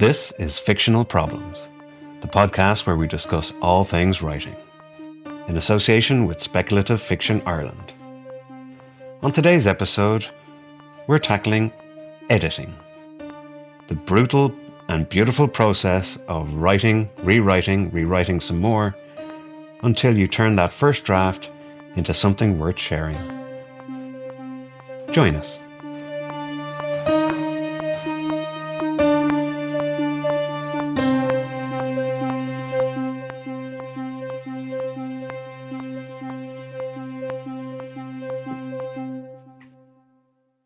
This is Fictional Problems, the podcast where we discuss all things writing, in association with Speculative Fiction Ireland. On today's episode, we're tackling editing, the brutal and beautiful process of writing, rewriting some more, until you turn that first draft into something worth sharing. Join us.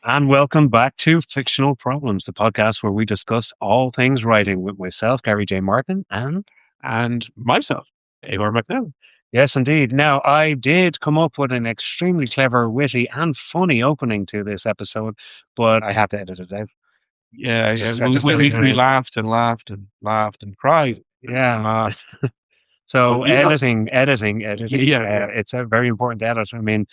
And welcome back to Fictional Problems, the podcast where we discuss all things writing with myself, Gary J. Martin, and myself, Eivor McNell. Yes, indeed. Now, I did come up with an extremely clever, witty, and funny opening to this episode, but I had to edit it out. Yeah, we laughed and cried. Yeah. So editing. Yeah. It's a very important to edit. I mean,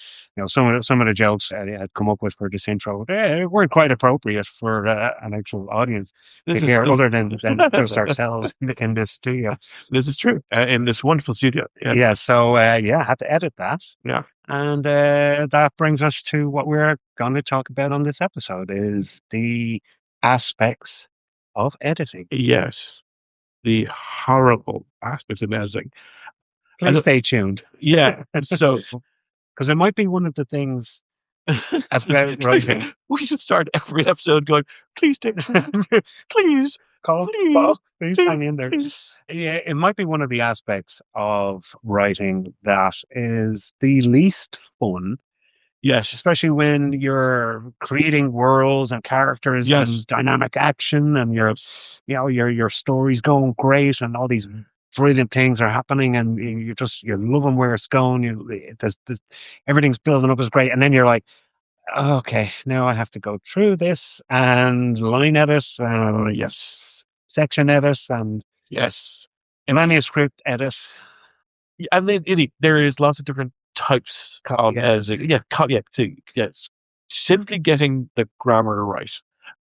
some of the jokes I had come up with for this intro weren't quite appropriate for an actual audience to hear, other than just ourselves in this studio. This is true. In this wonderful studio. Yeah. So I had to edit that. Yeah. And that brings us to what we're going to talk about on this episode: is the aspects of editing. Yes. The horrible aspects of editing. Please stay tuned. Yeah. So, because it might be one of the things about writing. We should start every episode going, please stay tuned. Please. Please hang in there. Please. Yeah, it might be one of the aspects of writing that is the least fun. Yes, especially when you're creating worlds and characters and dynamic action, and your story's going great, and all these brilliant things are happening, and you're loving where it's going. Everything's building up is great, and then you're like, okay, now I have to go through this and line edit, section edit, and manuscript edit. And then there is lots of different types of editing. Simply getting the grammar right,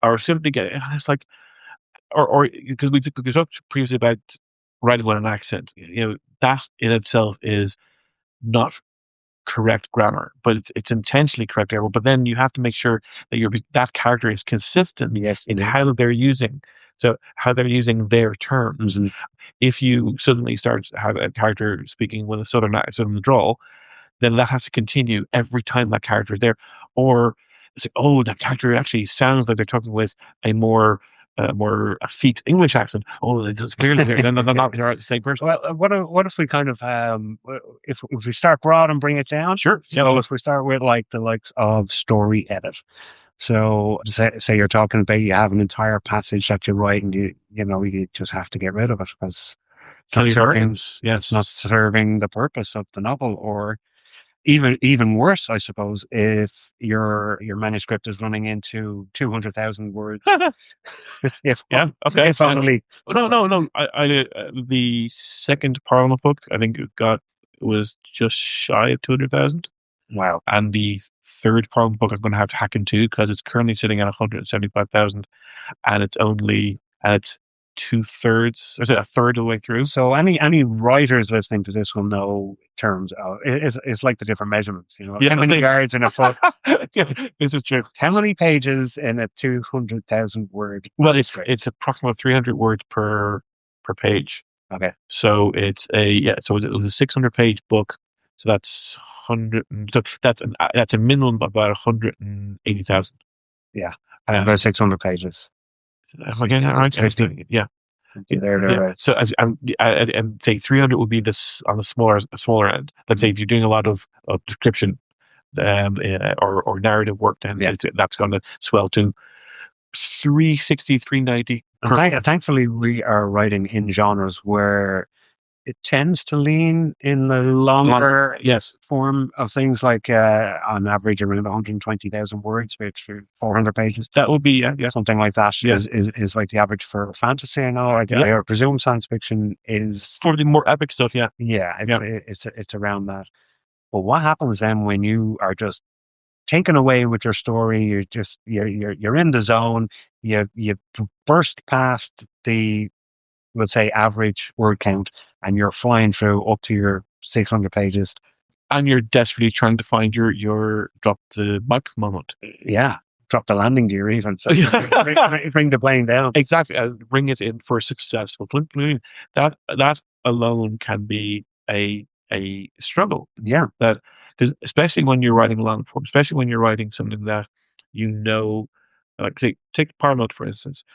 or simply getting it's like, or because we talked previously about writing with an accent. That in itself is not correct grammar, but it's intentionally correct grammar. But then you have to make sure that that character is consistent in how they're using. So how they're using their terms. And if you suddenly start have a character speaking with a southern drawl, then that has to continue every time that character is there. Or it's like, oh, that character actually sounds like they're talking with a more effete English accent. Oh, it's clearly they're not the same person. Well, what if we kind of if we start broad and bring it down? Sure. So if we start with like the likes of story edit. So say you're talking about, you have an entire passage that you write, and you just have to get rid of it because it's not serving the purpose of the novel. Or even worse, I suppose, if your manuscript is running into 200,000 words. If only. No. I the second Parliament book, I think was just shy of 200,000. Wow. And the third Parliament book I'm going to have to hack into because it's currently sitting at 175,000, and it's 2/3, or is it a third of the way through? So any writers listening to this will know terms of it's like the different measurements. How many yards in a foot? This is true. How many pages in a 200,000 word? Well, it's approximately 300 words per page. Okay. So it's it was a 600-page book. So that's 100. So that's a minimum of about 180,000. Yeah, about 600 pages. Am I getting that right? Yeah. There. So and say 300 would be on the smaller end. Let's say if you're doing a lot of description or narrative work, then that's going to swell to 360, 390. Thankfully, we are writing in genres where it tends to lean in the longer form of things, like on average around 120,000 words, which are 400 pages. That would be something like that. Is like the average for fantasy. I know. I presume science fiction is for the more epic stuff. It's around that. But what happens then when you are just taken away with your story? You're in the zone. you burst past the, let's say, average word count, and you're flying through up to your 600 pages. And you're desperately trying to find your drop the mic moment. Yeah. Drop the landing gear even. So bring the plane down. Exactly. Bring it in for a successful. That alone can be a struggle. Yeah. Because especially when you're writing long form, especially when you're writing something that like take Parliament for instance.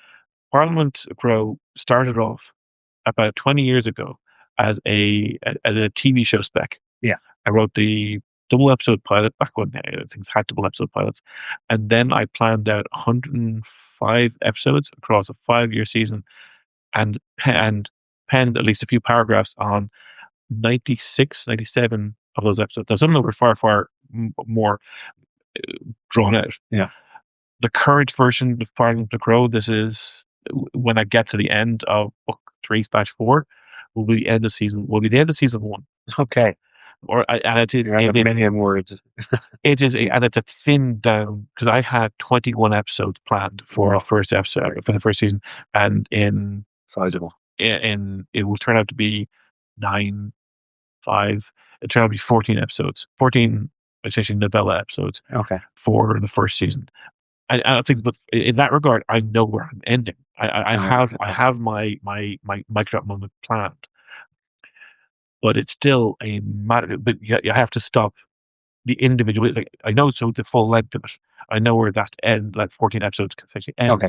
Parliament Crow started off about 20 years ago as a TV show spec. Yeah. I wrote the double episode pilot back when things had double episode pilots. And then I planned out 105 episodes across a 5-year season and penned at least a few paragraphs on 96, 97 of those episodes. Now, some of them were far, far more drawn out. Yeah. The current version of Parliament of Crow, this is when I get to the end of book 3/4, will be the end of season 1. Okay. And it is a million words. It is, and it's a thin down because I had 21 episodes planned for the first episode for the first season, and sizable. It will turn out to be 9, 5. It turned out to be 14 episodes, 14 essentially novella episodes. Okay. For the first season. I think, but in that regard, I know where I'm ending. I have my drop moment planned, but it's still a matter. But you have to stop the individual. Like, I know the full length of it. I know where that end, like 14 episodes, can essentially end. Okay.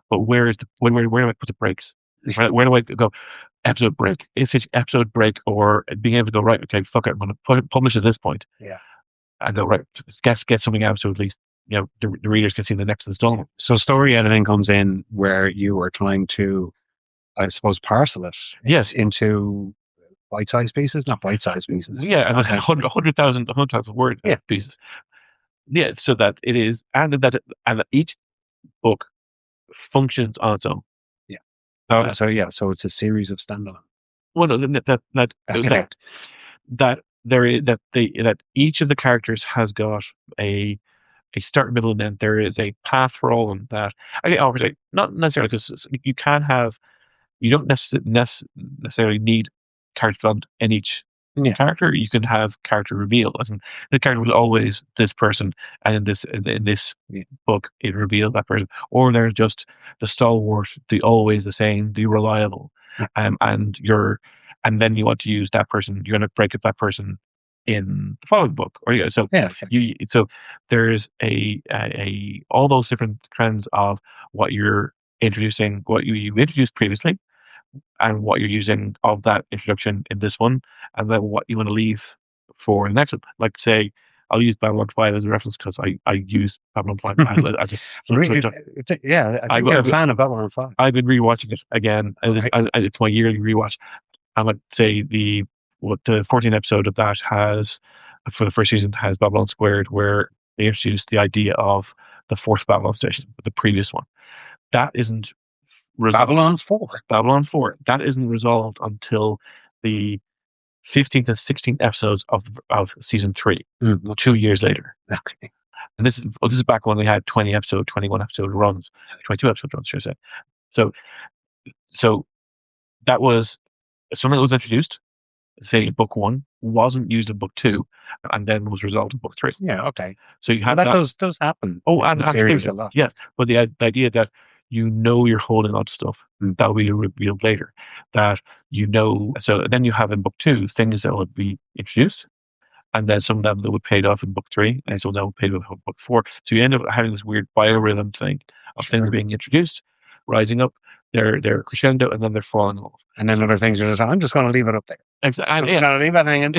But where do I put the breaks? Where do I go? Episode break. It's an episode break, or being able to go, right, okay, fuck it, I'm going to publish at this point. Yeah. And go, right, get something out so at least the readers can see the next installment. So story editing comes in where you are trying to, I suppose, parcel it. Yes. Into bite-sized pieces, not bite-sized pieces. Yeah, and 100,000 word pieces. Yeah, so that it is, and that each book functions on its own. Yeah. So it's a series of standalone. Well, no, that each of the characters has got a start, middle, and end. There is a path for all of them. That obviously not necessarily, because you don't necessarily need character development in each character. You can have character reveal, as in the character was always this person, and in this book it revealed that person, or they're just the stalwart, the always the same, the reliable, and then you want to use that person. You're going to break up that person in the following book, so there's a all those different trends of what you're introducing, what you introduced previously, and what you're using of that introduction in this one, and then what you want to leave for the next one. Like, say, I'll use Babylon 5 as a reference because I use Babylon 5 as a yeah, I think you're a fan of Babylon 5. I've been rewatching it again. It's my yearly rewatch. And like, say, the 14th episode of that has, for the first season, has Babylon Squared, where they introduced the idea of the fourth Babylon station, the previous one. That isn't resolved. Babylon 4. That isn't resolved until the 15th and 16th episodes of season 3, 2 years later. Okay. And this is back when they had 21 episode runs, 22 episode runs, should I say. So that was something that was introduced, say, in book 1, wasn't used in book 2, and then was resolved in book 3. Yeah, okay. So you have that does happen. Oh, and series a lot. Yes, but the idea that you're holding on to stuff that will be revealed later. That so then you have in book 2 things that will be introduced, and then some of them that would paid off in book 3, and some of them would paid off in book 4. So you end up having this weird biorhythm thing of things being introduced, rising up, they're crescendo, and then they're falling off. And then other things are just, I'm just going to leave it up there. Exactly. I'm going to leave it hanging.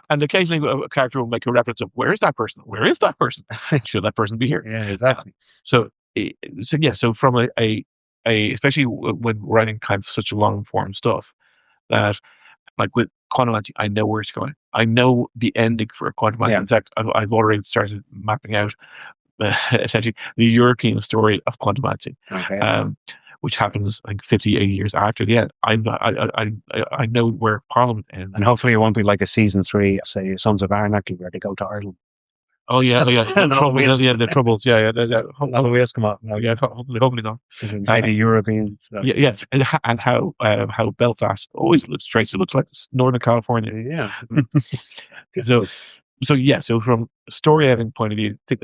And occasionally a character will make a reference of, where is that person? Where is that person? Should that person be here? Yeah, exactly. So from a especially when writing kind of such a long form stuff, that like with Quantum Anti, I know where it's going. I know the ending for Quantum Anti. In fact, I've already started mapping out essentially the European story of Quantum Anti. Okay. Which happens like 50, 80 years after the end. I know where Parliament ends. And hopefully it won't be like a season 3, say, Sons of Anarchy, where they go to Ireland. Oh yeah, And all the wheels, the troubles. Yeah. all the wheels come off. Like, Yeah, hopefully not. inside the European stuff. Yeah, and how Belfast always looks strange. It looks like Northern California. Yeah. So from a storytelling point of view, I think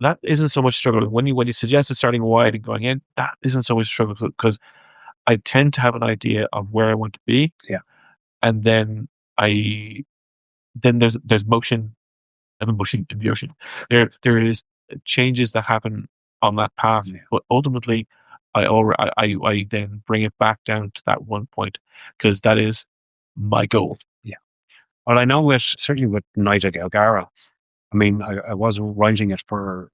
that isn't so much struggle. When you suggested starting wide and going in, that isn't so much struggle because I tend to have an idea of where I want to be. Yeah. And then there's motion. I mean, motion in the ocean. There is changes that happen on that path, but ultimately, I then bring it back down to that one point because that is my goal. Yeah. Well, I know certainly with Night at Elgara, I mean, I was writing it for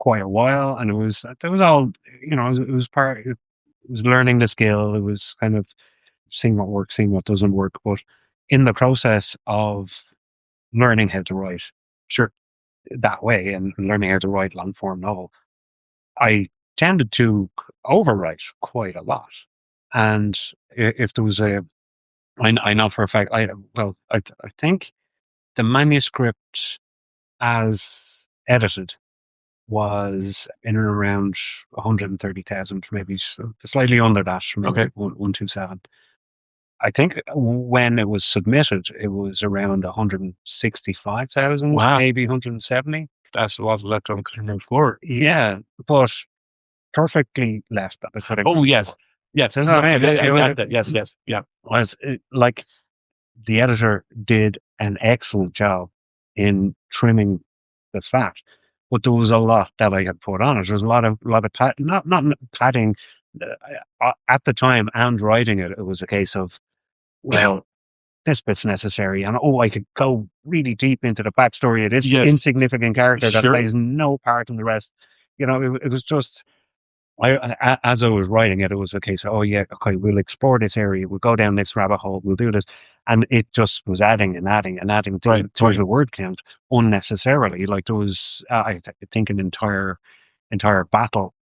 quite a while, and it was all, it was learning the skill. It was kind of seeing what works, seeing what doesn't work. But in the process of learning how to write, that way, and learning how to write long form novel, I tended to overwrite quite a lot. And if there was I know for a fact, I think the manuscript as edited was in and around 130,000, maybe slightly under that, maybe 127. I think when it was submitted, it was around 165,000, maybe 170. That's a lot of left on the floor. Yeah, but perfectly left. Oh yes. Yes. Yeah. Was like the editor did an excellent job in trimming the fat, but there was a lot that I had put on it. There was a lot of not padding at the time and writing it. It was a case of, well, this bit's necessary, and I could go really deep into the backstory of this insignificant character that plays no part in the rest. It was just. As I was writing it, it was a case of, okay, we'll explore this area, we'll go down this rabbit hole, we'll do this, and it just was adding and adding and adding to the word count unnecessarily. Like there was, I think, an entire battle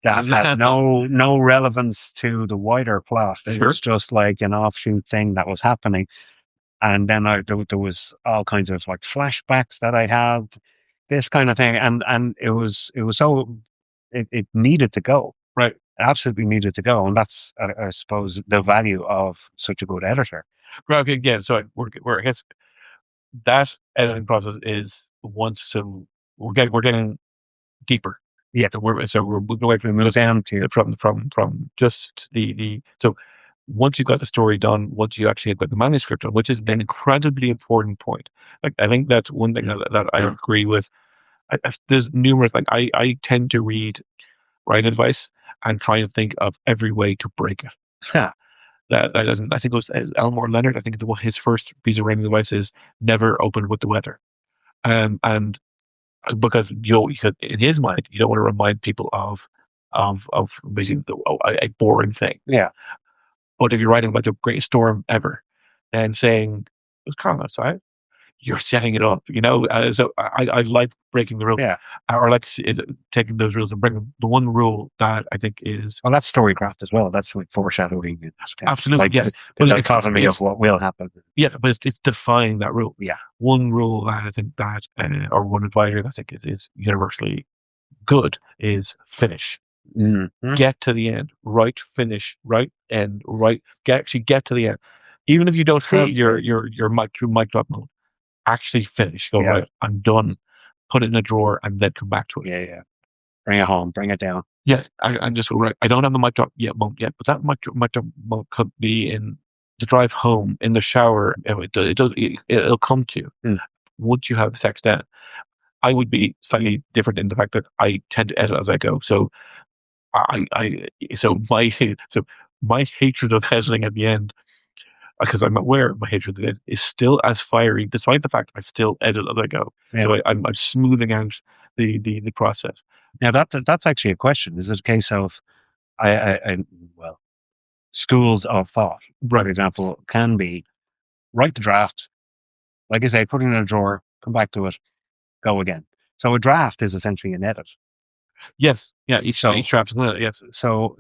that had no relevance to the wider plot. It was just like an offshoot thing that was happening, and then there was all kinds of like flashbacks that I had, this kind of thing, and it was so. It needed to go. Right. It absolutely needed to go. And that's, I suppose, the value of such a good editor. Right. Okay. Yeah. So I guess that editing process is we're getting deeper. Yeah. So we're moving away from just so once you've got the story done, once you actually have got the manuscript done, which is an incredibly important point. Like I think that's one thing that I agree with. There's numerous, like I tend to read writing advice and try and think of every way to break it. That doesn't. I think it was Elmore Leonard. I think his first piece of writing advice is never open with the weather, and because in his mind you don't want to remind people of basically a boring thing. Yeah. But if you're writing about the greatest storm ever, and saying it was calm outside, you're setting it up, so I like breaking the rule, or like taking those rules and bringing the one rule that I think is that's storycraft as well. That's like foreshadowing. Absolutely, like, yes. But the dichotomy of what will happen. Yeah, but it's defying that rule. Yeah, one rule that I think or one advisory that I think is universally good is finish. Mm-hmm. Get to the end, right? Finish, right? End, right? Get to the end, even if you don't have your mic drop mode. Actually finish. Go, right, I'm done. Put it in a drawer and then come back to it. Yeah. Bring it home. Bring it down. Yeah, I'm just right. I don't have the mic drop yet, but that mic drop could be in the drive home, in the shower. It'll come to you once you have sex down. I would be slightly different in the fact that I tend to edit as I go. So my hatred of editing at the end, because I'm aware of my hatred of it, is still as fiery, despite the fact I still edit as I go. Yeah. So I'm smoothing out the process. Now that's actually a question. Is it a case of schools of thought, for example, can be write the draft, like I say, put it in a drawer, come back to it, go again. So a draft is essentially an edit. Yes. Yeah. Each draft is an edit. Yes. So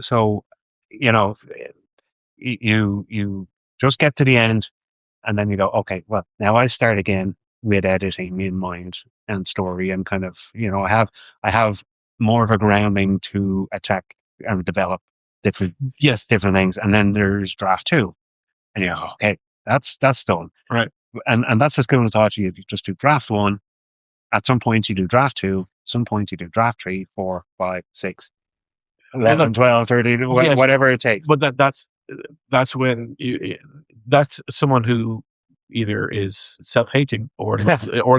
you just get to the end, and then you go, okay, well, now I start again. with editing in mind and story, and kind of, I have more of a grounding to attack and develop different things. And then there's draft 2, and okay, that's done. Right. And that's the school of thought. You just do draft 1. At some point you do draft 2. Some point you do draft 3, 4, 5, 6, 11, 12, 13, whatever it takes. But that's when that's someone who either is self-hating or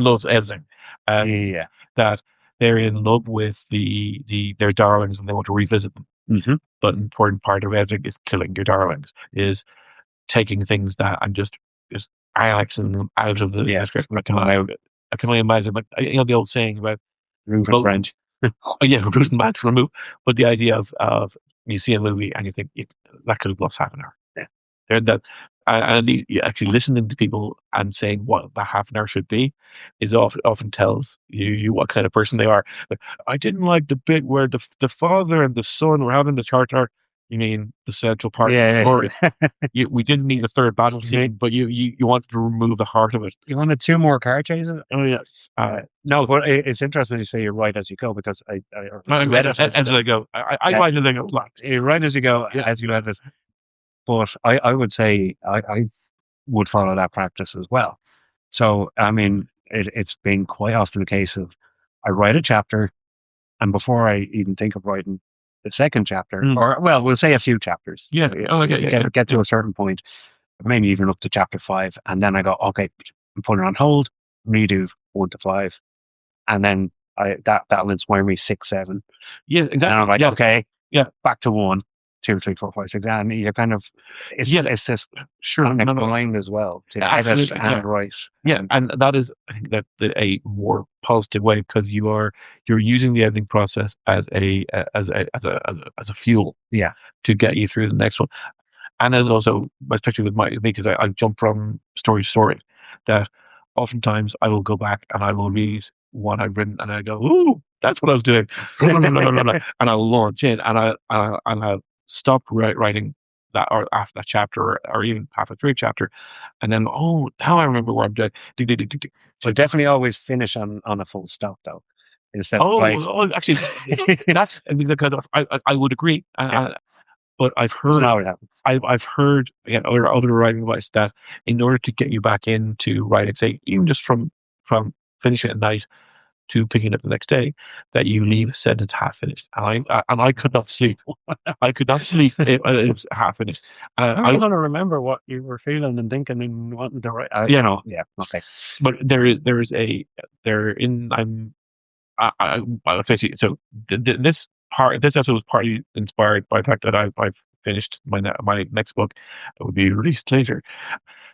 loves editing. That they're in love with their darlings and they want to revisit them. Mm-hmm. But an important part of editing is killing your darlings, is taking things that and just annexing them out of the script. I can only imagine, like, the old saying about root and branch. Root and branch remove. But the idea of you see a movie and you think that could have lost half an hour. And actually listening to people and saying what that half an hour should be is often tells you what kind of person they are. Like, I didn't like the bit where the father and the son were having the charter. You mean the central part of the story? We didn't need a third battle scene, but you wanted to remove the heart of it. You wanted 2 more car chases? Oh yeah. No, but it's interesting you say you write as you go, because I read it as I go. I write as I go. You write as you go, as you edit. But I would say I would follow that practice as well. So, I mean, it's been quite often the case of I write a chapter, and before I even think of writing the second chapter, or, well, we'll say a few chapters. Yeah. Get to a certain point, maybe even up to chapter 5, and then I go, okay, I'm putting it on hold, redo 1 to 5, and then that'll inspire me 6, 7. Yeah, exactly. And I'm like, okay, back to 1, 2, 3, 4, 5, 6, and you're kind of it's this mind as well to edit and write. Yeah, and that is, I think, that a more positive way, because you're using the editing process as a fuel, to get you through the next one. And then also, especially with me, because I jump from story to story, that oftentimes I will go back and I will read what I've written and I go, ooh, that's what I was doing, and I'll launch in and I'll stop writing that, or after that chapter, or even halfway through a chapter, and then now I remember where I'm doing. So definitely always finish on a full stop, though. Instead actually, that's because I would agree. But I've heard other writing advice that in order to get you back into writing, say even just from finishing at night to picking up the next day, that you leave a sentence half finished. And I could not sleep. I could not sleep if it was half finished. I'm going to remember what you were feeling and thinking and wanting to write. Okay. But this episode was partly inspired by the fact that I've finished my next book that will be released later.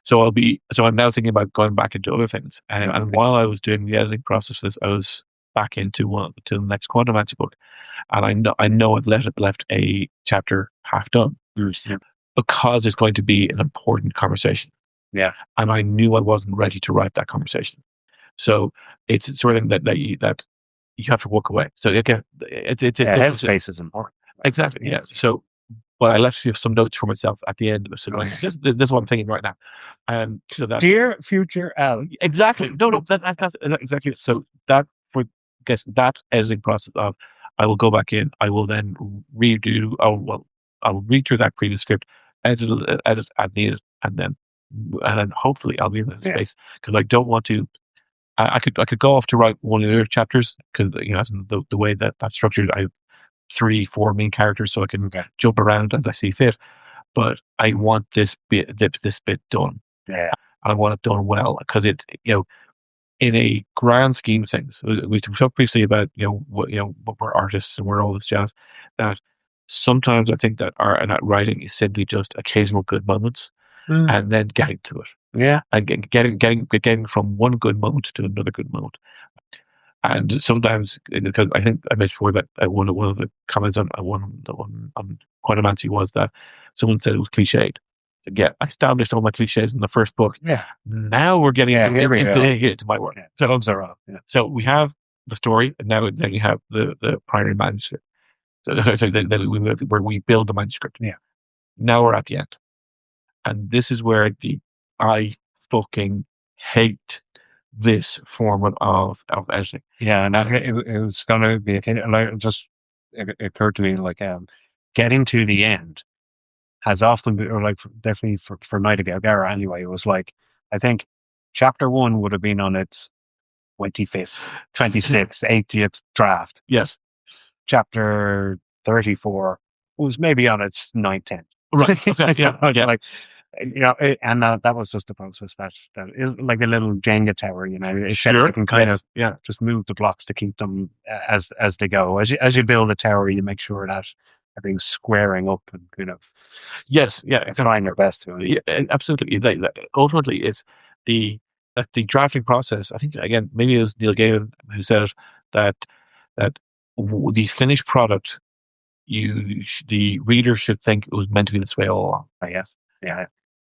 So I'm now thinking about going back into other things. And while I was doing the editing processes, I was back into the next Quantumancy book, and I know I've left a chapter half done because it's going to be an important conversation. Yeah, and I knew I wasn't ready to write that conversation. So it's sort of that you have to walk away. So headspace is important. Exactly. Yeah. So, but I left some notes for myself at the end of it. So this is what I'm thinking right now. And so that, dear future Al. Exactly. No, that's exactly it. So that that editing process of, I will go back in. I will then redo. I'll read through that previous script, edit as needed, and then hopefully I'll be in that space, because I don't want to. I could go off to write one of the other chapters, because the way that's structured, I have 3-4 main characters, so I can jump around as I see fit. But I want this bit done. Yeah, and I want it done well, because it in a grand scheme of things, we talked previously about what we're artists and we're all this jazz. That sometimes I think that writing is simply just occasional good moments, and then getting to it. Yeah, and getting from one good moment to another good moment. And sometimes, because I think I mentioned before that one of the comments on Quantumancy was that someone said it was cliched. I established all my cliches in the first book. Yeah. Now we're getting into my work. So So we have the story, and now then you have the primary manuscript. So where we build the manuscript. Yeah. Now we're at the end, and this is where I fucking hate this form of editing. Yeah, and it was going to be it occurred to me like getting to the end has often been, or like definitely for Night of the Algara anyway, it was like, I think chapter 1 would have been on its 25th, 26th, 80th draft. Yes. Chapter 34 was maybe on its 9th, 10th. Right. Okay. Yeah. It's like, and that was just the process that is like a little Jenga tower, except you can kind of just move the blocks to keep them as they go. As you build a tower, you make sure that everything's squaring up and trying your best to it. Yeah, absolutely. Ultimately, it's the drafting process. I think again, maybe it was Neil Gaiman who said that the finished product, the reader should think it was meant to be this way all along. I guess. Yeah.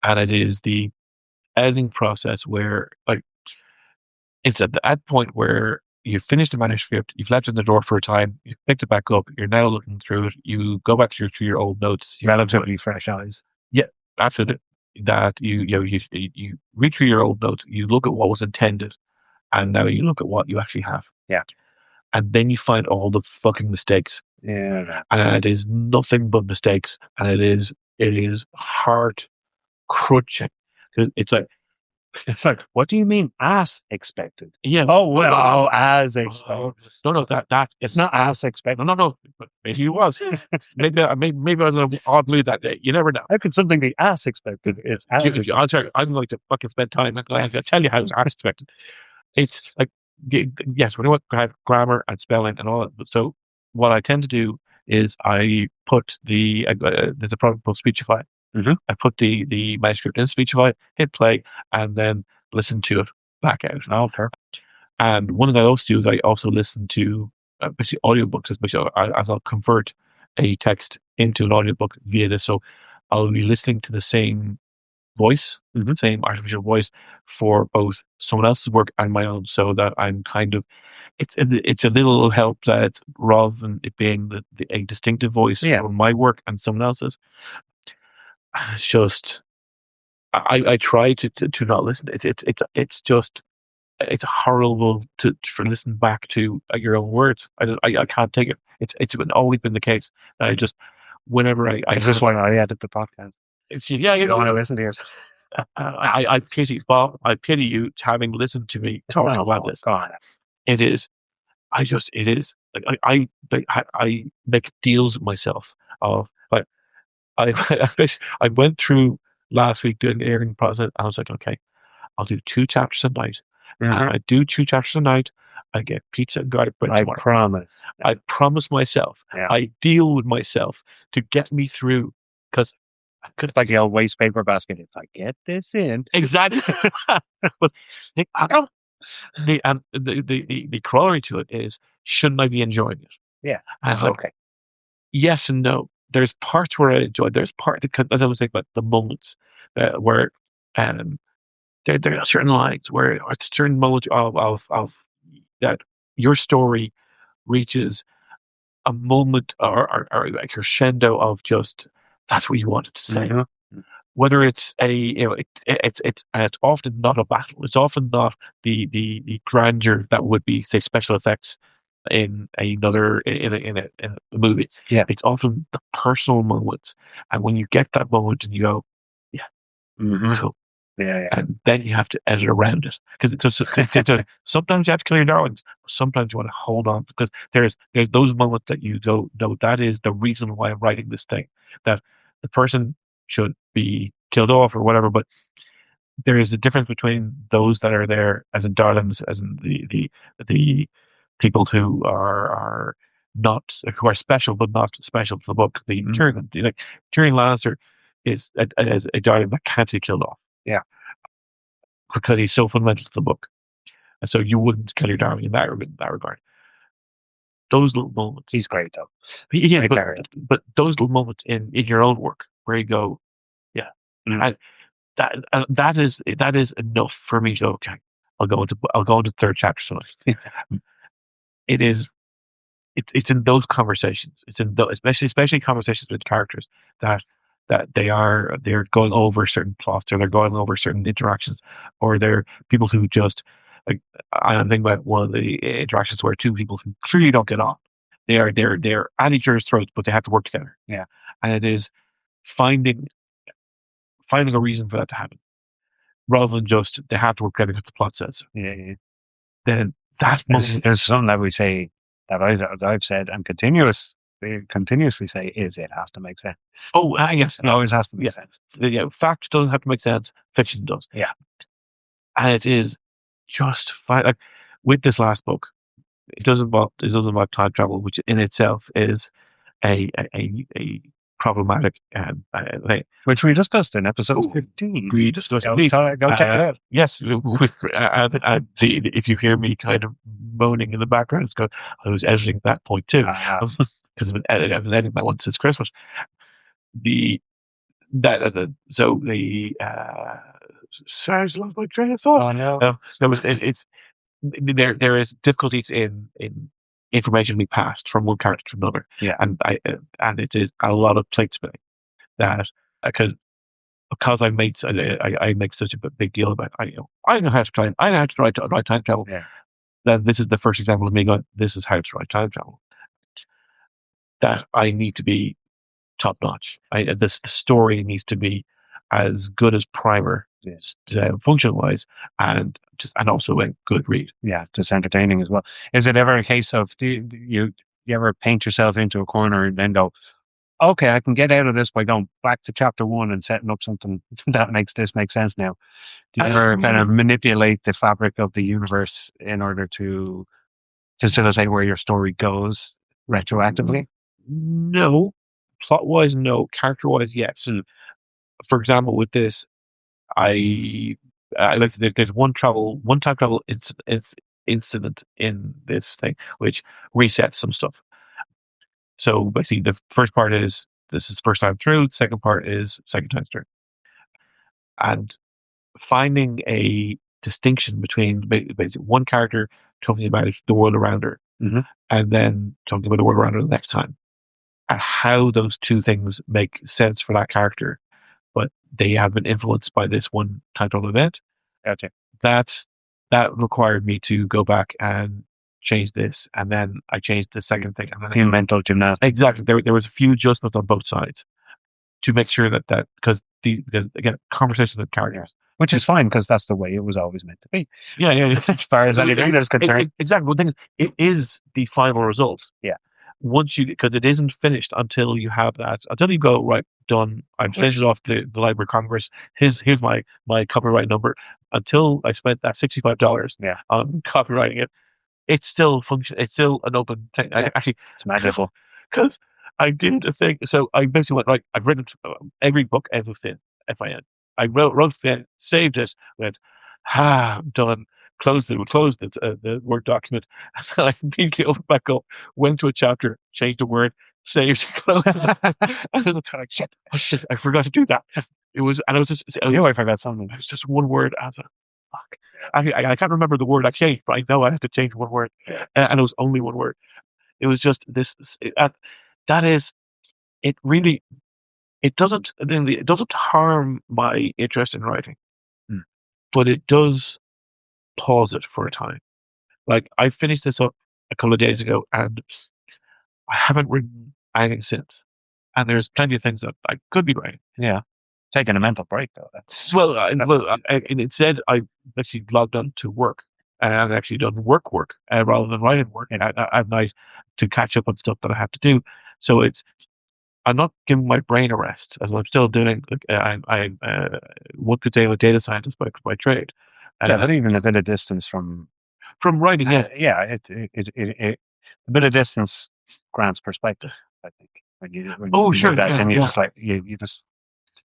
And it is the editing process where, like, it's at that point where you've finished the manuscript, you've left it in the drawer for a time, you've picked it back up, you're now looking through it, you go back through your old notes. Relatively fresh eyes. Yeah, absolutely. That you read through your old notes, you look at what was intended, and now you look at what you actually have. Yeah. And then you find all the fucking mistakes. Yeah. And it is nothing but mistakes. And it is heart crunching. It's like, what do you mean as expected? Yeah. Oh, well, as expected. No, that it's not as expected. No. But maybe it was. maybe I was an odd mood that day. You never know. How could something be as expected? It's as expected. I'm sorry. I'm going to fucking spend time. I'm going to tell you how it's as expected. It's like, yes, when I have grammar and spelling and all that. So what I tend to do is I put there's a program called Speechify. Mm-hmm. I put the manuscript in Speechify, hit play, and then listen to it back out. Oh, perfect. And one of the those do is I also listen to basically audiobooks, as I'll convert a text into an audiobook via this. So I'll be listening to the same voice, same artificial voice for both someone else's work and my own, so that I'm kind of, it's a little help that rather than it being a distinctive voice for my work and someone else's, it's just, I try to not listen. It's just, it's horrible to listen back to your own words. I can't take it. It's always been the case that I just, whenever I is this why I edit the podcast? You don't want to listen to it. I pity Bob. I pity you having listened to me talk about this. God. It is. It is. Like, I make deals with myself of, like, I went through last week doing the editing process. I was like, okay, I'll do 2 chapters a night. Mm-hmm. And I do 2 chapters a night. I get pizza and garlic bread tomorrow. Promise. I promise myself. Yeah. I deal with myself to get me through, because it's like the old waste paper basket. If I get this in, exactly. But the corollary to it is, shouldn't I be enjoying it? Yeah. And it's like, okay. Yes and no. There's parts where I enjoy. There's parts, as I was saying about the moments where there are certain lines where, or certain moments of that your story reaches a moment or a crescendo of just, that's what you wanted to say. Mm-hmm. Whether it's it's often not a battle. It's often not the grandeur that would be, say, special effects in a movie. Yeah, it's often the personal moments, and when you get that moment and you go, yeah, cool. Yeah. And then you have to edit around it, because sometimes you have to kill your darlings, but sometimes you want to hold on, because there's those moments that you go, no, that is the reason why I'm writing this thing, that the person should be killed off or whatever, but there is a difference between those that are there as in darlings, as in the people who are special but not special to the book. The Tyrion Lannister is a darling that can't be killed off. Yeah, because he's so fundamental to the book, and so you wouldn't kill your darling in that regard. Those little moments. He's great though. Yeah, but those little moments in your own work where you go, yeah, and that is enough for me to go, okay, I'll go into third chapter tonight. It's in those conversations. It's in those, especially conversations with characters that they're going over certain plots, or they're going over certain interactions, or they're people who just like I'm thinking about one of the interactions where two people who clearly don't get on. They're at each other's throats, but they have to work together. Yeah. And it is finding a reason for that to happen, rather than just they have to work together because the plot says. Yeah. Then that there's something that we say that I've said and continuously say is it has to make sense. Oh, yes, it always has to make sense. Yeah, fact doesn't have to make sense. Fiction does. Yeah, and it is just fine. Like with this last book, it doesn't involve time travel, which in itself is a problematic thing. Which we discussed in episode 15. We discussed. Go check it out. Yes, if you hear me kind of moaning in the background, it's because I was editing that point too, because I've been editing that one since Christmas. Sorry, I just lost my train of thought. Oh no. There is difficulties in information being passed from one character to another. Yeah, and it is a lot of plate spinning that because I make such a big deal about I know how to write time travel. Yeah. Then this is the first example of me going, this is how to write time travel. That I need to be top notch. The story needs to be as good as Primer is, function wise, and also a good read. Yeah, just entertaining as well. Is it ever a case of do you ever paint yourself into a corner and then go, okay, I can get out of this by going back to chapter 1 and setting up something that makes this make sense now? Do you ever kind of manipulate the fabric of the universe in order to facilitate where your story goes retroactively? No. Plot wise, no. Character wise, yes. And for example, with this, I like there's one time travel incident in this thing which resets some stuff. So basically, the first part is this is first time through. The second part is second time through, and finding a distinction between basically one character talking about the world around her, and then talking about the world around her the next time, and how those two things make sense for that character, but they have been influenced by this one time travel event. Okay. That required me to go back and change this, and then I changed the second thing. And then mental gymnastics. Exactly. There was a few adjustments on both sides to make sure that because again, conversation with characters, which is fine because that's the way it was always meant to be. Yeah. As far as anything is concerned, exactly. The thing is, it is the final result. Yeah. Because it isn't finished until you have that. Until you go right, done. I'm finished off the Library of Congress. Here's my copyright number. Until I spent that $65 on copywriting it, it's still It's still an open thing. Actually, it's magical because I did a thing. So I basically went right. I've written every book ever Fin. Fin. I wrote Fin, saved it, went done. Closed the Word document, and then I immediately opened back up, went to a chapter, changed a word, saved, closed it, and then I'm kind of shit, I forgot to do that. It was just I forgot something. It was just one word. I was like, fuck. I can't remember the word I changed, but I know I had to change one word, and it was only one word. It was just this. That is, it really, it doesn't harm my interest in writing, but it does pause it for a time. Like I finished this up a couple of days ago, and I haven't written anything since. And there's plenty of things that I could be writing. Yeah, taking a mental break though. Instead I actually logged on to work, and I've actually done work rather than writing work, and I've nice to catch up on stuff that I have to do. So I'm not giving my brain a rest, as I'm still doing. I'm one could say I'm a data scientist by trade. Not even a bit of distance from writing. It a bit of distance grants perspective. I think when you sure, that, and you just like you just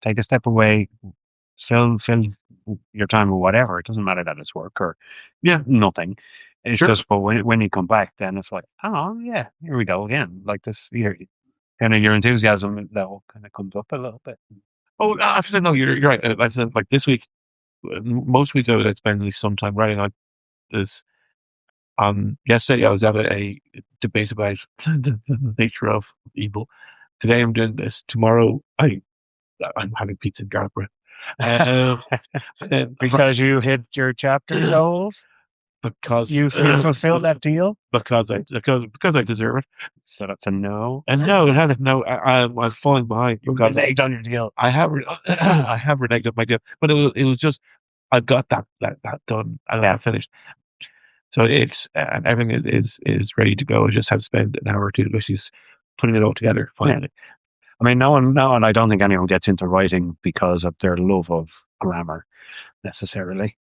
take a step away, fill your time with whatever. It doesn't matter that it's work or nothing. It's just, but when you come back, then it's like, oh yeah, here we go again. Like this, kind of your enthusiasm that will kind of comes up a little bit. Oh, actually, no, you're right. I said like this week. Most weeks I would spend at least some time writing on this. Yesterday I was at a debate about the nature of evil. Today I'm doing this. Tomorrow I'm having pizza and garlic bread. Because you hit your chapter goals? because you fulfilled that deal. Because I deserve it. So that's a no. And no, I'm falling behind because reneged on your deal. I have reneged on my deal, but it was just I've got that done and I'm finished. So it's and everything is ready to go. I just have to spend an hour or two just putting it all together finally. I mean, no one, I don't think anyone gets into writing because of their love of grammar necessarily.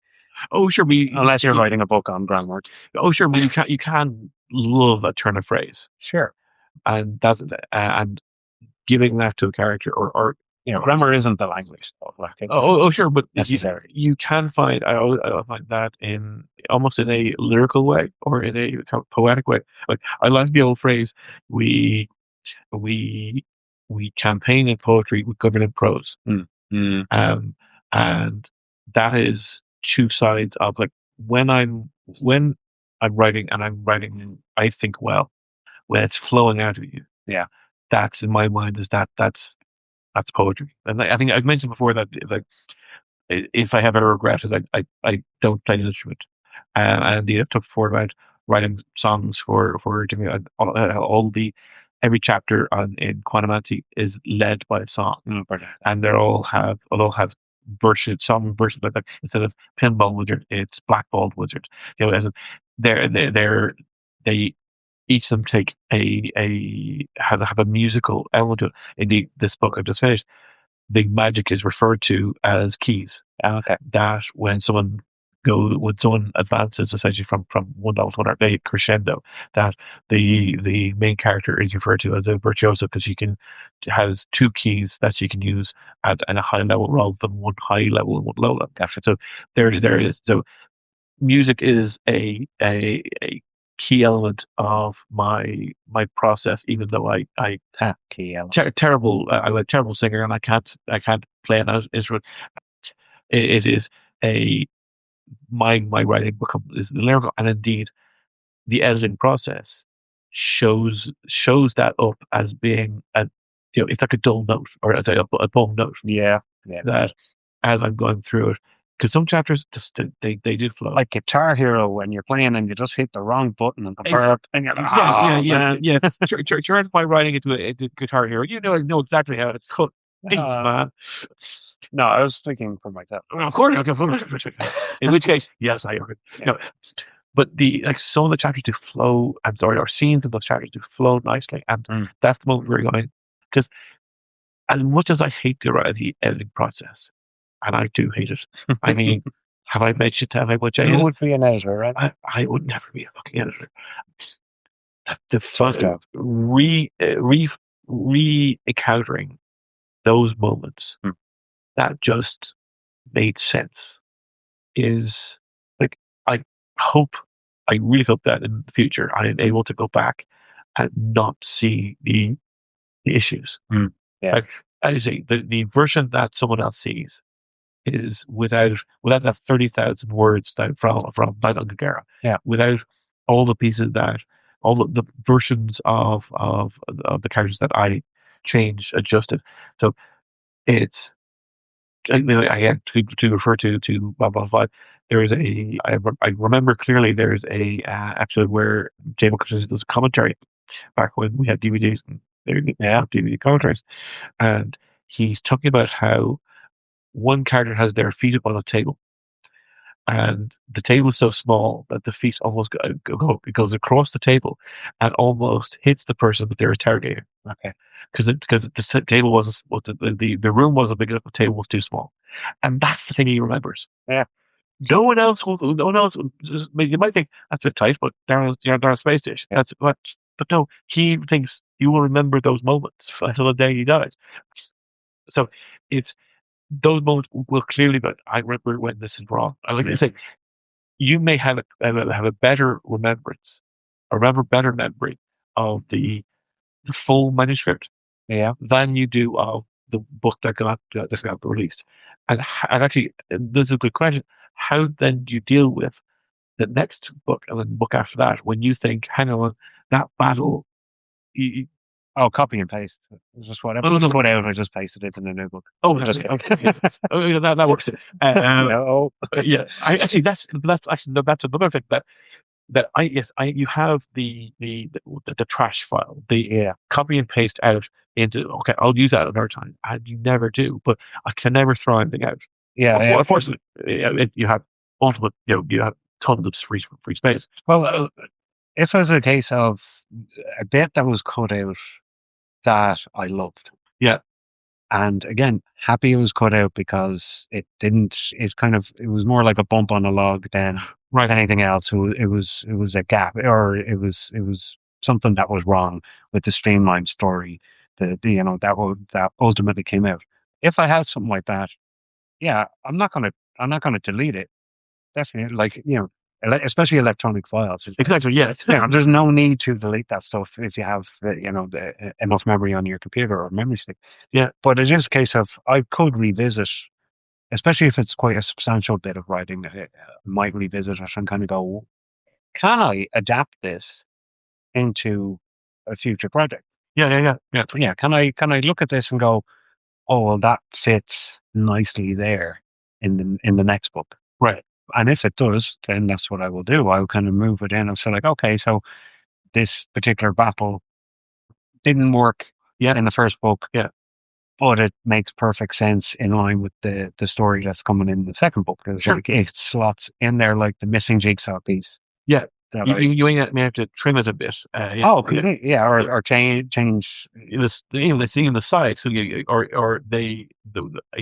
Oh, sure, unless you're writing a book on grammar. Oh, sure, but you can love a turn of phrase. Sure, and that's and giving that to a character or grammar isn't the language. Sure, but necessary. You can find I find that in almost in a lyrical way or in a kind of poetic way. Like I like the old phrase, we campaign in poetry, we govern in prose. And that is two sides of like when I'm writing and I'm writing, I think well, when it's flowing out of you. Yeah, that's in my mind is that's poetry. And I think I've mentioned before that like if I have a regret is I don't play an instrument. And indeed I've talked before about writing songs for all the every chapter in Quantimancy is led by a song, and they all have song versions like that. Instead of pinball wizard, it's blackballed wizard. As they each of them take have a musical element to it. Indeed, this book I've just finished, the magic is referred to as keys. Okay. That when someone advances essentially from one level to another, they crescendo. That the main character is referred to as a virtuoso because has two keys that she can use at a high level rather than one high level and one low level. So there is so music is a key element of my process, even though I'm terrible singer and I can't play an instrument. It is my writing is lyrical, and indeed the editing process shows that up as being it's like a dull note or as a poem note. Yeah. That as I'm going through it. Because some chapters just they did flow. Like Guitar Hero when you're playing and you just hit the wrong button and the verb and you're like, yeah. Turn my writing into Guitar Hero. You know exactly how to cut things, man. No, I was thinking for myself. Of course, in which case, yes, I agree. No, but some of the chapters do flow. I'm sorry, or scenes of those chapters do flow nicely, and that's the moment we're going. Because as much as I hate the editing process. And I do hate it. I mean, have I mentioned how much I hate it? You would be an editor, right? I would never be a fucking editor. The fun of re-encountering those moments that just made sense is like I really hope that in the future I am able to go back and not see the issues. Yeah. Like, I say the version that someone else sees is without that 30,000 words that from Night on Gagara. Yeah. Without all the pieces all the versions of the characters that I changed, adjusted. So it's again to refer to Babylon 5. There is I remember clearly there's a episode where Jay McCutcheon does a commentary back when we had DVDs and DVD commentaries, and he's talking about how one character has their feet up on a table, and the table is so small that the feet almost it goes across the table and almost hits the person that they're interrogating. Okay, because the table was the room wasn't big enough, the table was too small, and that's the thing he remembers. Yeah. No one else. You might think that's a bit tight, but they're on a space station. Yeah. But no, he thinks you will remember those moments until the day he dies. So it's. Those moments will clearly, but I remember when this is wrong. I like to say, you may have a better remembrance, better memory of the full manuscript, than you do of the book that got released. And actually, this is a good question. How then do you deal with the next book and then the book after that when you think, hang on, that battle? Oh, copy and paste. Just whatever was put out, I just pasted it in a new book. Oh, just okay. Oh, that works. No. Yeah, that's actually that's another thing that you have the trash file, the copy and paste out into, okay, I'll use that another time, and you never do, but I can never throw anything out. Well, unfortunately, you have ultimate, you have tons of free space. Well, if it was a case of a bit that was cut out that I loved, yeah, and again, happy it was cut out because it was more like a bump on a log than anything else. It was a gap, or it was something that was wrong with the streamlined story that ultimately came out. If I had something like that, yeah, I'm not gonna delete it. Definitely, like, especially electronic files. Exactly. Yes. There's no need to delete that stuff if you have enough memory on your computer or memory stick. Yeah. But it is a case of I could revisit, especially if it's quite a substantial bit of writing that I might revisit it and kind of go, can I adapt this into a future project? Yeah. Can I look at this and go, oh, well, that fits nicely there in the next book, right? And if it does, then that's what I will do. I'll kind of move it in and say, like, okay, so this particular battle didn't work in the first book, but it makes perfect sense in line with the story that's coming in the second book. Like, it slots in there like the missing jigsaw piece. Yeah. You may have to trim it a bit. Or change the scene in the side, so a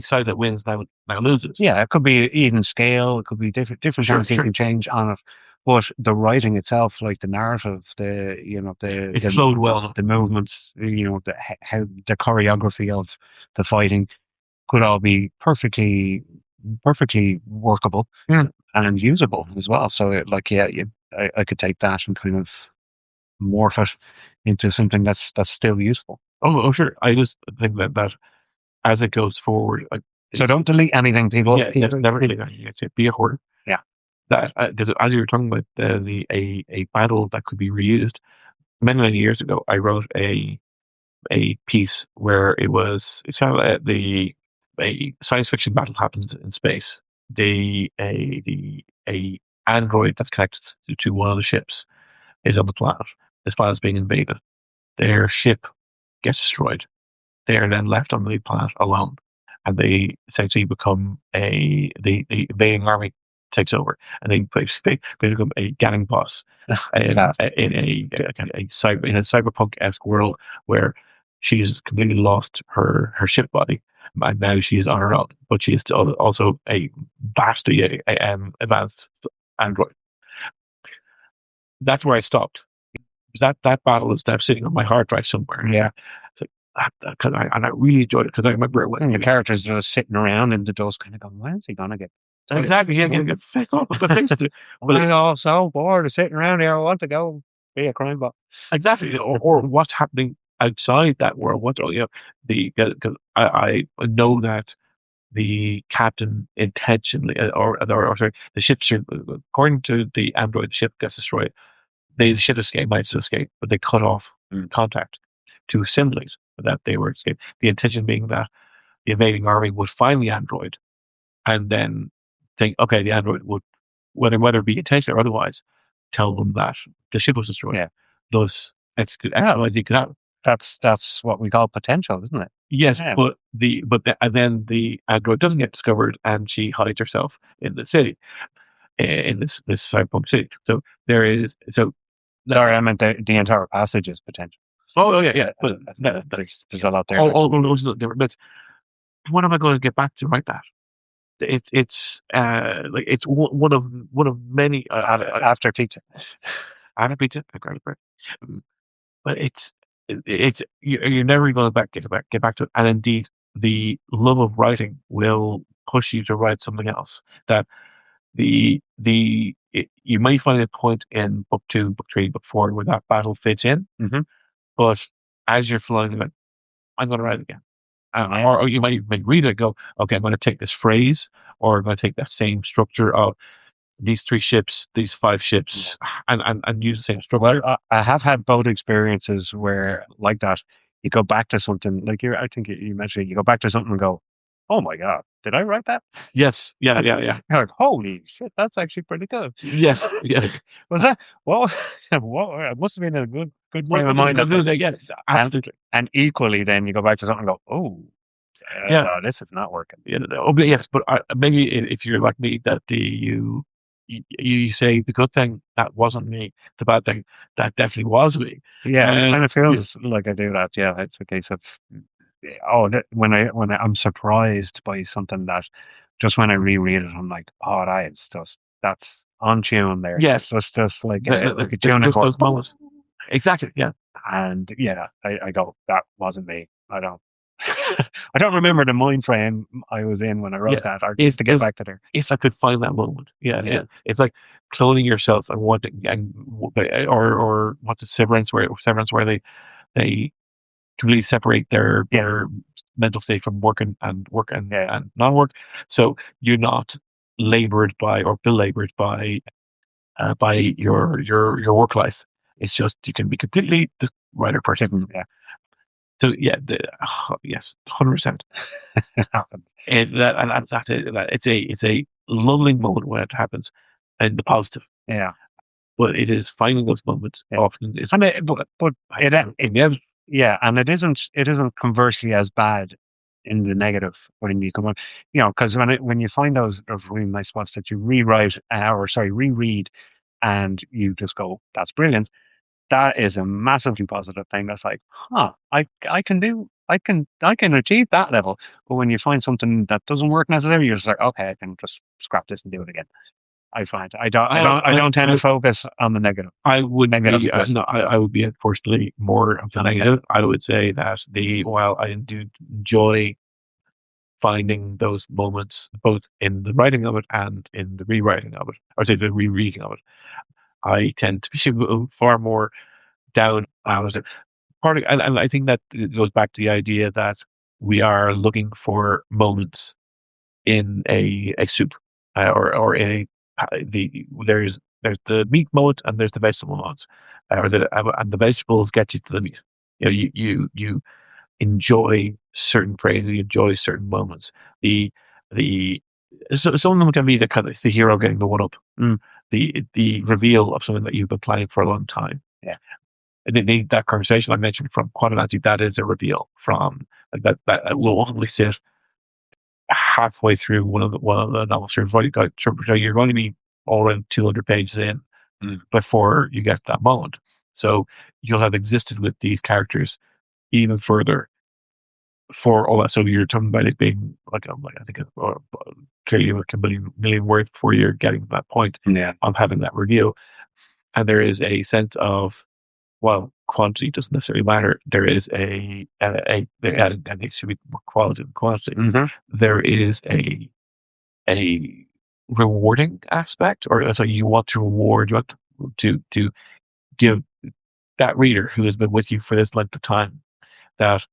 side that wins now loses. Yeah, it could be even scale. It could be different things you can change on it. But the writing itself, like the narrative, it flowed well. The movements, how the choreography of the fighting could all be perfectly workable and usable as well. So, I could take that and kind of morph it into something that's still useful. Oh, sure. I just think that as it goes forward, so don't delete anything, people. Yeah, never delete anything. Be a hoarder. Yeah. That because as you were talking about a battle that could be reused, many years ago, I wrote a piece where it's kind of a science fiction battle happens in space. A android that's connected to one of the ships is on the planet. This planet is being invaded. Their ship gets destroyed. They are then left on the planet alone, and they essentially become the invading army takes over, and they basically become a gang boss in a cyberpunk-esque world where she's completely lost her ship body, and now she is on her own. But she is also a vastly advanced android. That's where I stopped. That battle is now sitting on my hard drive somewhere. Yeah. It's like, and I really enjoyed it because I remember the characters just sitting around in the dust, kind of going, "When is he gonna get?" Exactly, he's gonna get fed up with the things to do. But I'm all so bored of sitting around here. I want to go be a crime bot. Exactly, or what's happening outside that world? Because I know that the captain intentionally, or sorry, the ship, according to the android, the ship gets destroyed. The ship managed to escape, but they cut off contact to assimilate that they were escaped. The intention being that the invading army would find the android and then think, okay, the android would, whether it be intentional or otherwise, tell them that the ship was destroyed. Yeah. Thus, could happen. That's what we call potential, isn't it? Yes, yeah. And then the android doesn't get discovered, and she hides herself in the city, in this cyberpunk city. So there is Sorry, I meant the entire passage is potential. Oh yeah. But there's a lot there. All those different bits. When am I going to get back to write that? It's one of many after pizza. After pizza, but you're never going to get back to it. And indeed, the love of writing will push you to write something else. That you may find a point in book 2, book 3, book 4 where that battle fits in, but as you're flowing, like, I'm going to write it again. Or you might read it and go, okay, I'm going to take this phrase, or I'm going to take that same structure of these 3 ships, these 5 ships, and use the same structure. Well, I have had both experiences where, like that, you go back to something, like I think you mentioned, you go back to something and go, oh my God, did I write that? Yes. Yeah. You're like, holy shit, that's actually pretty good. Yes. Yeah. Was that, well, it must have been a good frame of mind. Yeah, absolutely. And equally, then you go back to something and go, oh, Yeah. no, this is not working. Yeah, but yes, but maybe if you're like me, that you say the good thing that wasn't me, the bad thing that definitely was me. Yeah, it kind of feels like I do that. Yeah, it's a case of when I'm surprised by something that just when I reread it, I'm like, oh, that's on tune there. Yes, it's just like a tune just those moments. Exactly. Yeah, and yeah, I go, that wasn't me. I don't. I don't remember the mind frame I was in when I wrote that. Or to get back to there, if I could find that moment, it's like cloning yourself and wanting, or what's the Severance where they completely separate their mental state from work and non-work, so you're not labored by or belabored by your work life. It's just you can be completely the writer person. Yeah. So yeah, yes, 100%. It's a lovely moment when it happens, and the positive. Yeah, but it is finding those moments often. And it isn't conversely as bad in the negative when you come on, because when you find those really nice spots that you reread, and you just go, that's brilliant. That is a massively positive thing. That's like, I can achieve that level. But when you find something that doesn't work necessarily, you're just like, okay, I can just scrap this and do it again. I find I don't tend to focus on the negative. I would I would be unfortunately more of the negative. I would say that while I do enjoy finding those moments both in the writing of it and in the rewriting of it, or say the rereading of it, I tend to be far more down on it. And I think that it goes back to the idea that we are looking for moments in a soup, or in there's the meat moment and there's the vegetable moments, and the vegetables get you to the meat. You enjoy certain phrases, you enjoy certain moments. Some of them can be the kind of the hero getting the one up, the reveal of something that you've been planning for a long time. Yeah. And that conversation I mentioned from Quadranazi, that is a reveal from that will ultimately sit halfway through one of the novels. You're going to be all around 200 pages in before you get that moment. So you'll have existed with these characters even further for all that. So you're talking about it being like I think clearly like a million words before you're getting to that point of having that reveal. And there is a sense of, well, quantity doesn't necessarily matter. There is and it should be more quality than quantity. There is a rewarding aspect, or so you want to reward, you want to give that reader who has been with you for this length of time, that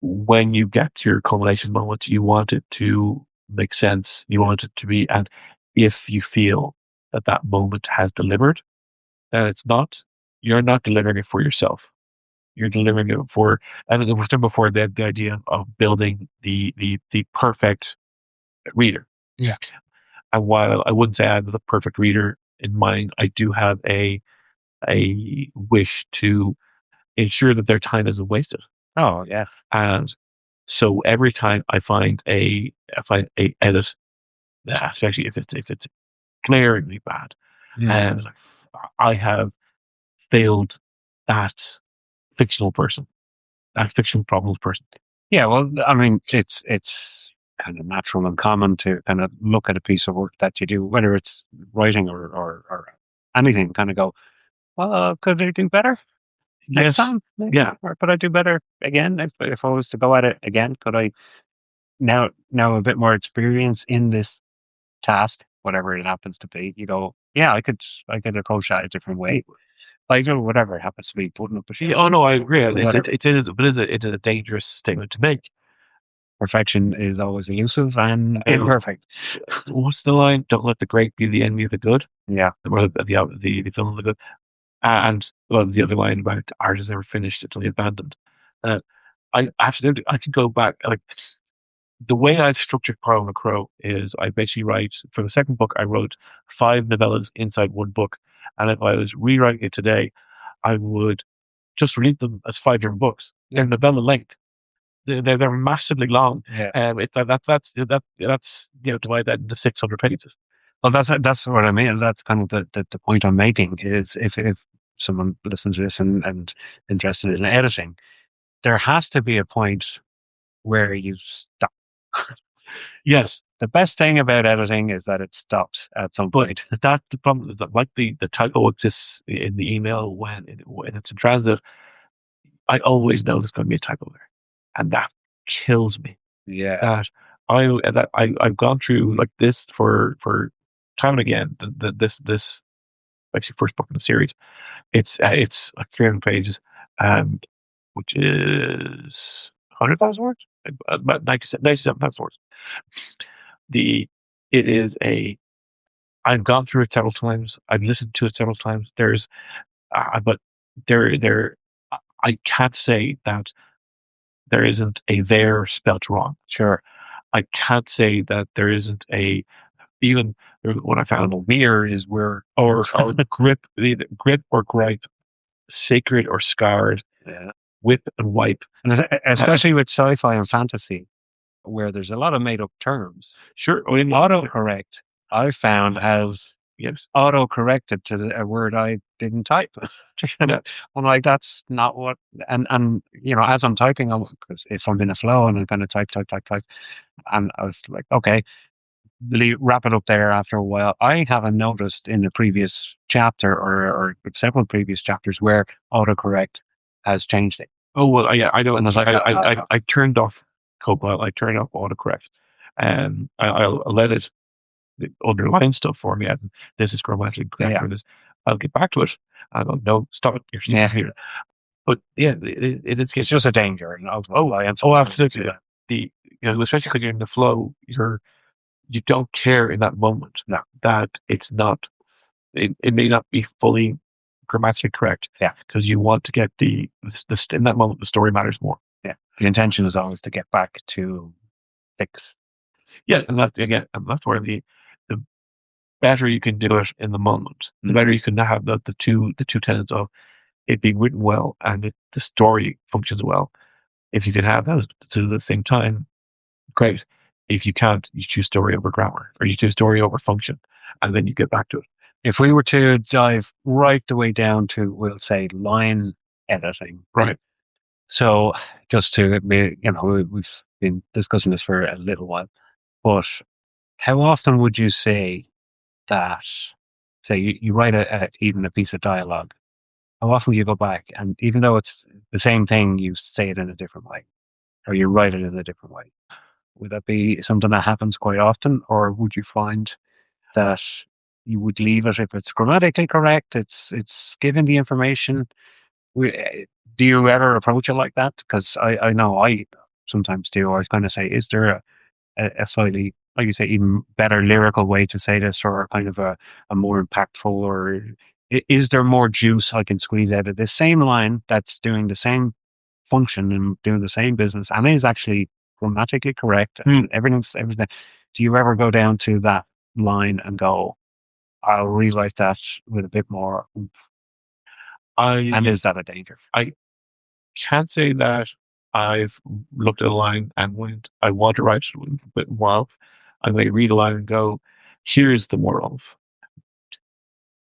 when you get to your culmination moment, you want it to make sense. You want it to be, and if you feel that moment has delivered, then you're not delivering it for yourself. You're delivering it for, and we've done before the idea of building the perfect reader. Yeah. And while I wouldn't say I have the perfect reader in mind, I do have a wish to ensure that their time isn't wasted. Oh yeah. And so every time I find a edit, especially if it's glaringly bad, and I have failed that fictional person, that fictional problems person. Yeah, well, I mean, it's kind of natural and common to kind of look at a piece of work that you do, whether it's writing or anything, kind of go, well, could I do better next time? Yeah. Or could I do better again? If I was to go at it again, could I now a bit more experience in this task, whatever it happens to be? You go, yeah, I could approach that a different way. Like, whatever it happens to be, putting up a sheet. Oh no, I agree. It's a dangerous statement to make, perfection is always elusive and imperfect. What's the line? Don't let the great be the enemy of the good. Yeah. Or the film of the good. And well, the other line about art is never finished, it's only abandoned. I absolutely, I could go back, like, the way I've structured Parliament of Crow is I basically write, for the second book, I wrote 5 novellas inside one book. And if I was rewriting it today, I would just release them as 5 different books. They're novella length. They're massively long. Yeah. That's divide that into 600 pages. Well, that's what I mean. That's kind of the point I'm making is if someone listens to this and interested in editing, there has to be a point where you stop. Yes. The best thing about editing is that it stops at some point. That's the problem. Is that, like, the typo exists in the email when it's in transit, I always know there's going to be a typo there, and that kills me. Yeah. I've gone through like this for time and again. This actually first book in the series. It's like 300 pages, which is 100,000 words, about 97,000 words. It is I've gone through it several times. I've listened to it several times. But I can't say that there isn't a there spelt wrong. Sure. I can't say that there isn't even when I found mere is where or grip or gripe, sacred or scarred, whip and wipe, and especially with sci-fi and fantasy, where there's a lot of made up terms. Sure, autocorrect I found has auto-corrected to a word I didn't type. I'm like, that's not what. And as I'm typing, because if I'm in a flow and I'm going to type, and I was like, okay, wrap it up there after a while. I haven't noticed in the previous chapter or several previous chapters where autocorrect has changed it. Oh well, yeah, I know. And I turned off Copilot. I turned off autocorrect, and I'll let it underline stuff for me. As this is grammatically correct. Or this, I'll get back to it. I go, no, stop it. You're here. But yeah, it's just a danger. Absolutely. Especially because you're in the flow, you don't care in that moment that it's not. It may not be fully grammatically correct. Yeah, because you want to get in that moment the story matters more. Yeah, the intention is always to get back to fix. Yeah, and that's where the better you can do it in the moment, the better you can have the two tenets of it being written well and the story functions well. If you can have those to the same time, great. If you can't, you choose story over grammar, or you choose story over function, and then you get back to it. If we were to dive right the way down to, we'll say, line editing, right? So just to be, we've been discussing this for a little while, but how often would you say that, say you write even a piece of dialogue, how often do you go back and even though it's the same thing, you say it in a different way, or you write it in a different way? Would that be something that happens quite often, or would you find that you would leave it if it's grammatically correct, it's given the information? Do you ever approach it like that? Because I know I sometimes do. I kind of say, is there a slightly, like you say, even better lyrical way to say this, or kind of a more impactful, or is there more juice I can squeeze out of this same line that's doing the same function and doing the same business and is actually grammatically correct and everything? Do you ever go down to that line and go, I'll rewrite that with a bit more oomph? And is that a danger? I can't say that I've looked at a line and went, I want to write it a bit more. I may read a line and go, here's the moral.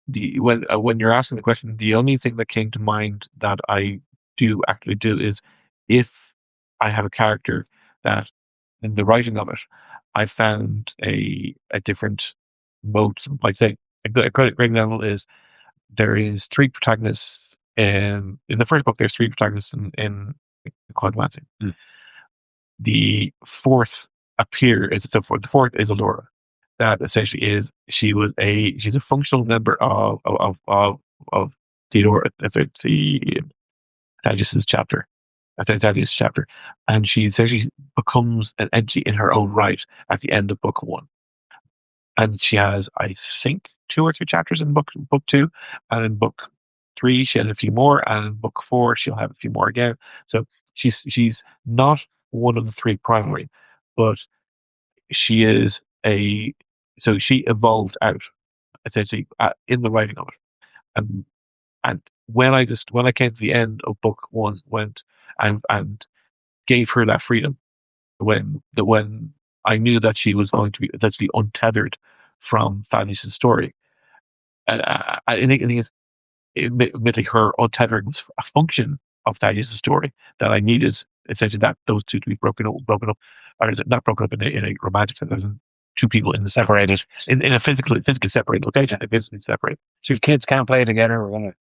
When you're asking the question, the only thing that came to mind that I do actually do is if I have a character that in the writing of it, I found a different mode. Like say, a great example is there is 3 protagonists in the first book. There's 3 protagonists in Quantum Advancing. The fourth the fourth is Allura. That essentially is she's a functional member of Theodore. That's the Thaddeus' chapter. And she essentially becomes an entity in her own right at the end of book 1. And she has, I think, 2 or 3 chapters in book 2, and in book 3 she has a few more, and in book 4 she'll have a few more again. So she's not one of the 3 primary, but she is so she evolved out essentially in the writing of it. And when I came to the end of book 1, went and gave her that freedom, when I knew that she was going to be essentially untethered from Thaddeus' story. And I think admittedly her untethering was a function of Thaddeus' story, that I needed essentially that those two to be broken up, or is it not broken up in a romantic sense, as in 2 people in the separated in a physically separated location. They're physically separated. So if kids can't play together, we're gonna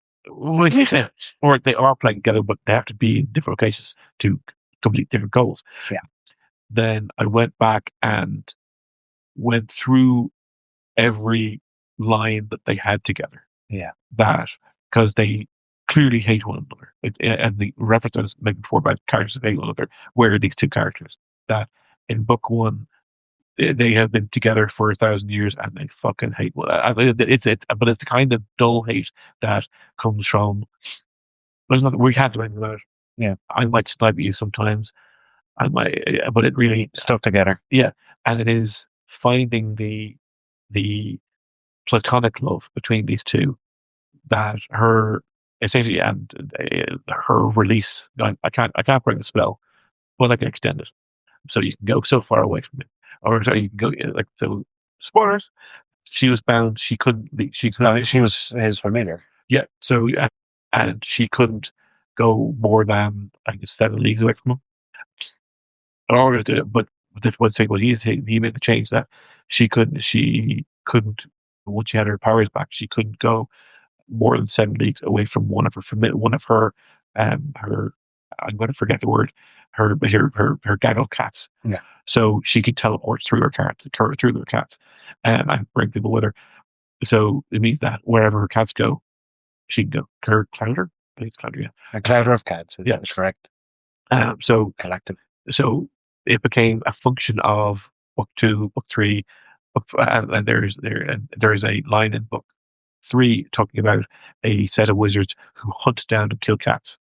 or they are playing together, but they have to be in different locations to complete different goals. Yeah. Then I went back and went through every line that they had together. Yeah. That, because they clearly hate one another. And the reference I was making before about characters that hate one another, where are these 2 characters? That in book 1, they have been together for 1,000 years and they fucking hate one another. But it's the kind of dull hate that comes from, we can't do anything about it. Yeah. I might snipe at you sometimes. But it really stuck together. Yeah. And it is finding the platonic love between these 2, that her essentially, and her release. I can't break the spell, but I can extend it, so you can go so far away from it, or so you can go so. Spoilers. She was bound. She couldn't. She was his familiar. Yeah. So and she couldn't go more than, I guess, 7 leagues away from him. But the one thing was he made the change that she couldn't, once she had her powers back, she couldn't go more than 7 leagues away from one of her I'm going to forget the word, her gaggle cats. Yeah. So she could teleport through her cats, and bring people with her. So it means that wherever her cats go, she can go. Her clouder, I think it's clouder, yeah. A clouder of cats. Is correct. So collective. So it became a function of book 2, book 3, and there is a line in book 3 talking about a set of wizards who hunt down and kill cats,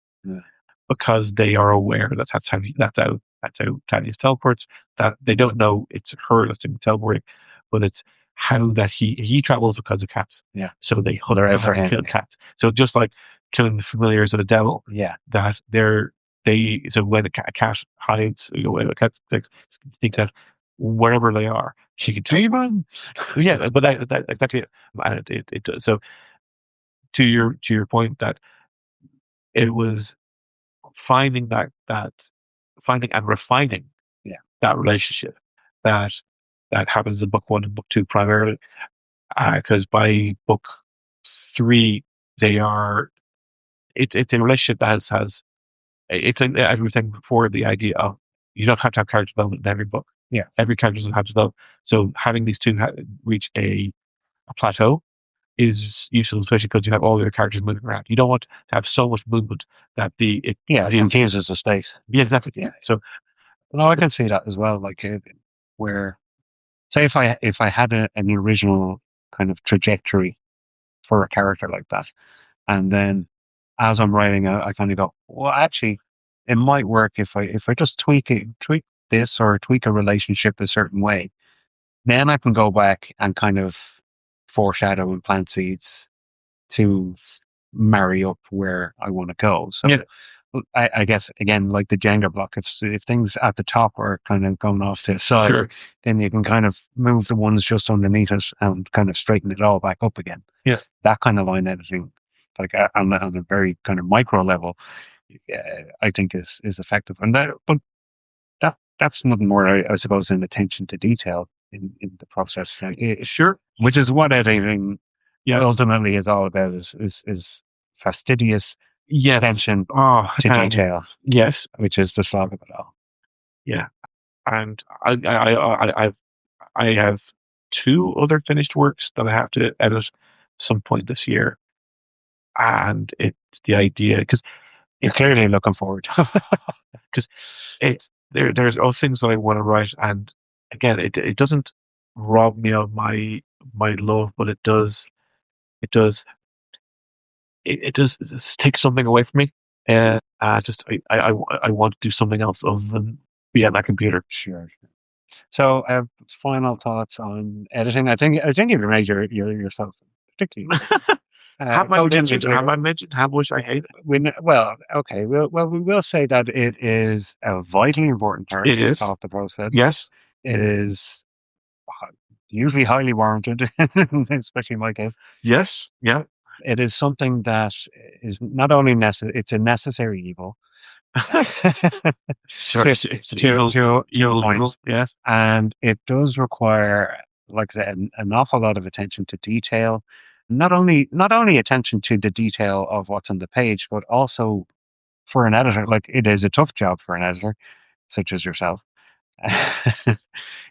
because they are aware that that's how Thaddeus teleports. That they don't know it's her that's doing the teleporting, but it's how that he travels because of cats. Yeah. So they hunt down and kill cats. So just like killing the familiars of the devil. Yeah. That so when a cat hides, when a cat sneaks out, wherever they are, she can tell you, man. Yeah, but that exactly. And it so to your point, that it was finding finding and refining that relationship that happens in book 1 and book 2 primarily, because by book 3 they are it's a relationship that has it's as we were saying before, the idea of you don't have to have character development in every book. Yeah, every character doesn't have to develop. So having these 2 reach a plateau is useful, especially because you have all your characters moving around. You don't want to have so much movement that it infuses the space. Yeah, exactly. Yeah. So, no, I can see that as well. Like where, say, if I had an original kind of trajectory for a character like that, and then as I'm writing, I kind of go, well, actually, it might work if I just tweak this or tweak a relationship a certain way. Then I can go back and kind of foreshadow and plant seeds to marry up where I want to go. So I guess, again, like the Jenga block, if things at the top are kind of going off to the side, then you can kind of move the ones just underneath it and kind of straighten it all back up again. Yeah, that kind of line editing, like on a very kind of micro level, I think is effective. And that's nothing more, I suppose, than attention to detail in the process. Sure. Which is what editing ultimately is all about, is fastidious attention to detail. Yes. Which is the slog of it all. Yeah. And I have 2 other finished works that I have to edit some point this year. And it's the idea, because you're clearly looking forward, because it's there's other things that I want to write, and again, it doesn't rob me of my love, but it does take something away from me. And I want to do something else other than be at that computer. Sure. So, final thoughts on editing. I think you've made yourself particularly. Have I mentioned how much I hate it? Okay. We will say that it is a vitally important part of the process. Yes. It is usually highly warranted, especially in my case. Yes. Yeah. It is something that is not only necessary; it's a necessary evil. Sure. Evil. Yes, and it does require, like I said, an awful lot of attention to detail. Not only attention to the detail of what's on the page, but also for an editor. Like, it is a tough job for an editor, such as yourself.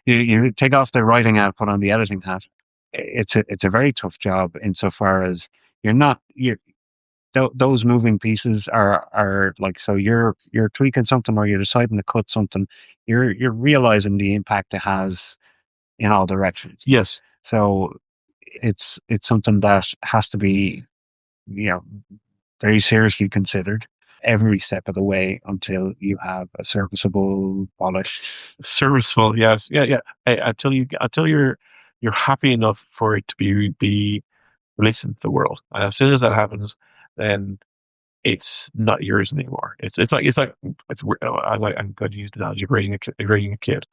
You take off the writing hat, put on the editing hat. It's a very tough job insofar as those moving pieces are like, so you're tweaking something or you're deciding to cut something, you're realizing the impact it has in all directions. Yes. So it's something that has to be, very seriously considered every step of the way until you have a serviceable, polished. Serviceable, yes. Yeah. Until you're happy enough for it to be released into the world. And as soon as that happens, then it's not yours anymore. I'm going to use the analogy of raising a kid.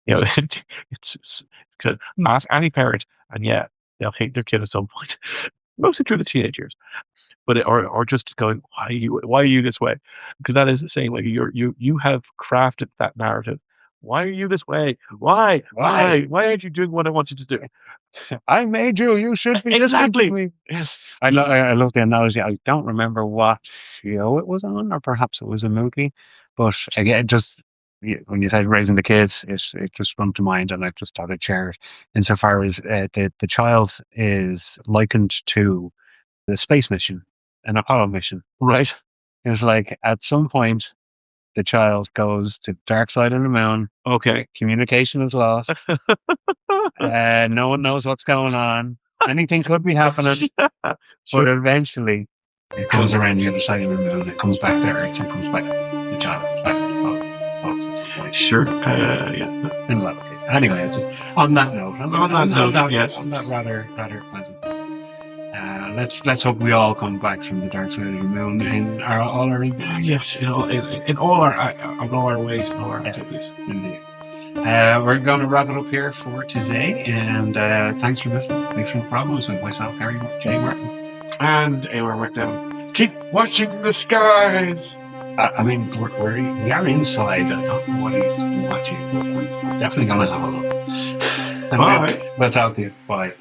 It's because ask any parent, and they'll hate their kid at some point, mostly through the teenage years. But or just going, why are you this way? Because that is the same. Like, you have crafted that narrative. Why are you this way? Why aren't you doing what I want you to do? I made you. You should be exactly. Me. Yes. I love the analogy. I don't remember what show it was on, or perhaps it was a movie. But again, just when you said raising the kids, it just sprung to mind, and I just thought I'd share it. Insofar as the child is likened to the space mission, an Apollo mission. Right. It's like, at some point, the child goes to the dark side of the moon. Okay. Communication is lost. No one knows what's going on. Anything could be happening. Sure. But eventually, it comes around the other side of the moon. It comes back to Earth and comes back to the child. Back to the boat. Sure. Yeah. Anyway, just on that note. Yes. On that rather pleasant. Let's hope we all come back from the dark side of the moon in all our yes, in all our ways, in all our activities. Indeed. We're going to wrap it up here for today, and thanks for listening. Fictional Problems with myself, Harry J. Martin, and A.R. McNell. Keep watching the skies. We are inside. I don't know what he's watching, but we're definitely going to have a look. Bye. Let's talk to you. Bye.